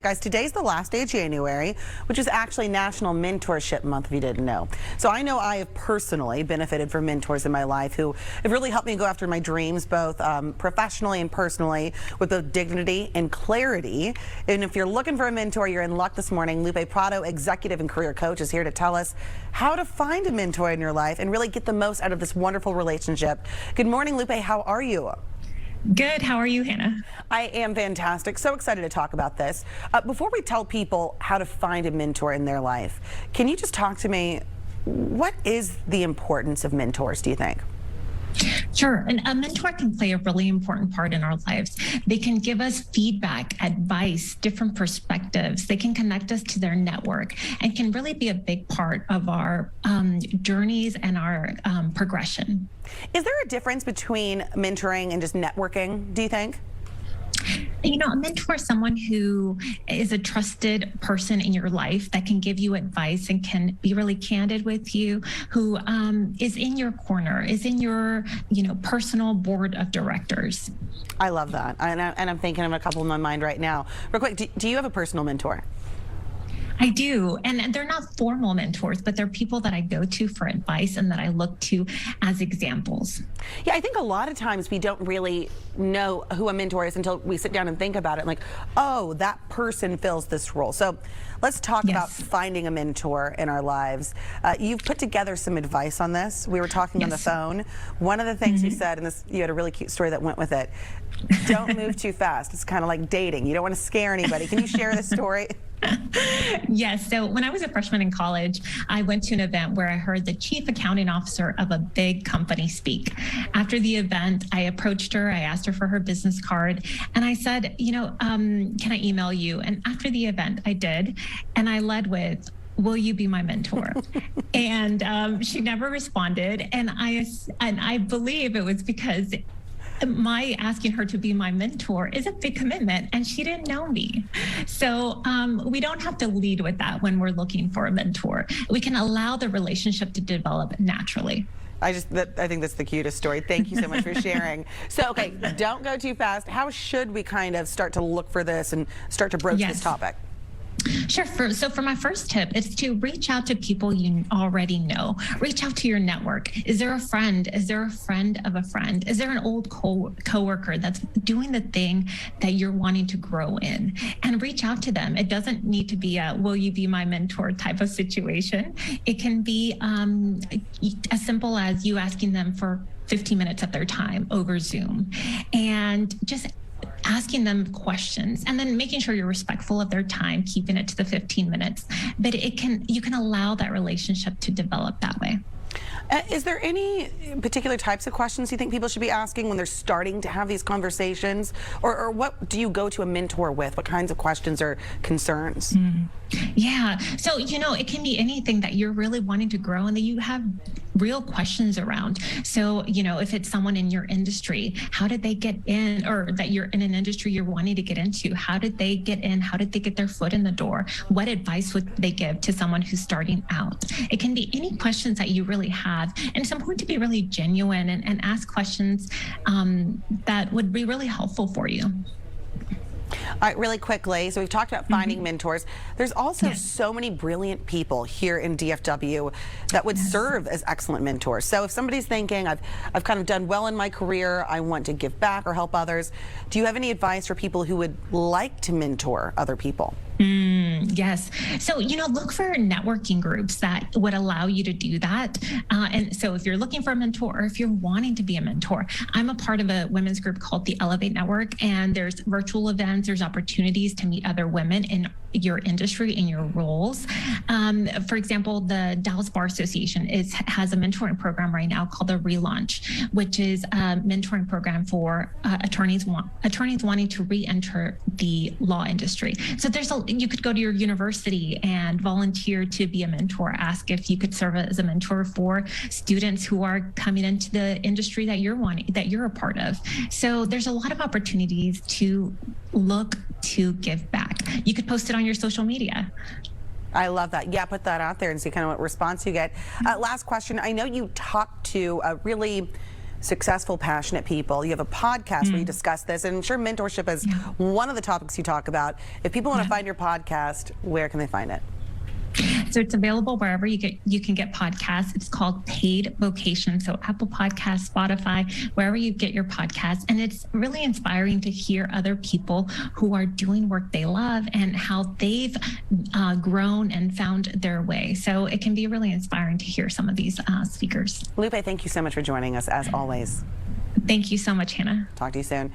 Guys, today's the last day of January, which is actually National Mentorship Month, if you didn't know. So I know I have personally benefited from mentors in my life who have really helped me go after my dreams, both professionally and personally, with both dignity and clarity. And if you're looking for a mentor, you're in luck this morning. Lupe Prado, executive and career coach, is here to tell us how to find a mentor in your life and really get the most out of this wonderful relationship. Good morning, Lupe. How are you? Good. How are you, Hannah? I am fantastic. So excited to talk about this. Before we tell people how to find a mentor in their life, can you just talk to me, what is the importance of mentors, do you think? Sure. And a mentor can play a really important part in our lives. They can give us feedback, advice, different perspectives. They can connect us to their network and can really be a big part of our journeys and our progression. Is there a difference between mentoring and just networking, do you think? You know, a mentor is someone who is a trusted person in your life that can give you advice and can be really candid with you, who is in your corner, is in your, personal board of directors. I love that. And I'm thinking of a couple in my mind right now. Real quick, do you have a personal mentor? I do. And they're not formal mentors, but they're people that I go to for advice and that I look to as examples. Yeah, I think a lot of times we don't really know who a mentor is until we sit down and think about it. Like, oh, that person fills this role. So let's talk about finding a mentor in our lives. You've put together some advice on this. We were talking on the phone. One of the things you said, and you had a really cute story that went with it, don't move too fast. It's kind of like dating. You don't want to scare anybody. Can you share this story? Yes. So when I was a freshman in college, I went to an event where I heard the chief accounting officer of a big company speak. After the event, I approached her. I asked her for her business card. And I said, can I email you? And after the event, I did. And I led with, will you be my mentor? And she never responded. And I believe it was because my asking her to be my mentor is a big commitment, and she didn't know me. So we don't have to lead with that when we're looking for a mentor. We can allow the relationship to develop naturally. I think that's the cutest story. Thank you so much for sharing. So, okay, don't go too fast. How should we kind of start to look for this and start to broach this topic? Sure. So for my first tip, it's to reach out to people you already know. Reach out to your network. Is there a friend? Is there a friend of a friend? Is there an old coworker that's doing the thing that you're wanting to grow in? And reach out to them. It doesn't need to be a will you be my mentor type of situation. It can be as simple as you asking them for 15 minutes of their time over Zoom, and just asking them questions and then making sure you're respectful of their time, keeping it to the 15 minutes. But you can allow that relationship to develop that way. Is there any particular types of questions you think people should be asking when they're starting to have these conversations? Or what do you go to a mentor with? What kinds of questions or concerns? Yeah. So, it can be anything that you're really wanting to grow and that you have real questions around. So, if it's someone in your industry, how did they get in, or that you're in an industry you're wanting to get into? How did they get in? How did they get their foot in the door? What advice would they give to someone who's starting out? It can be any questions that you really have. And it's important to be really genuine and ask questions that would be really helpful for you. All right, really quickly, so we've talked about finding mentors. There's also so many brilliant people here in DFW that would serve as excellent mentors. So if somebody's thinking, I've kind of done well in my career, I want to give back or help others, do you have any advice for people who would like to mentor other people? Yes. So, look for networking groups that would allow you to do that. And so if you're looking for a mentor, or if you're wanting to be a mentor, I'm a part of a women's group called the Elevate Network, and there's virtual events, there's opportunities to meet other women in your industry, in your roles. For example, the Dallas Bar Association has a mentoring program right now called the Relaunch, which is a mentoring program for attorneys wanting to re-enter the law industry. So you could go to your university and volunteer to be a mentor. Ask if you could serve as a mentor for students who are coming into the industry that you're a part of. So there's a lot of opportunities to look to give back. You could post it on your social media. I love that. Yeah, put that out there and see kind of what response you get. Last question. I know you talked to a really successful, passionate people. You have a podcast where you discuss this, and I'm sure mentorship is one of the topics you talk about. If people want to find your podcast, where can they find it? So it's available wherever you can get podcasts. It's called Paid Vocation. So Apple Podcasts, Spotify, wherever you get your podcasts. And it's really inspiring to hear other people who are doing work they love and how they've grown and found their way. So it can be really inspiring to hear some of these speakers. Lupe, thank you so much for joining us, as always. Thank you so much, Hannah. Talk to you soon.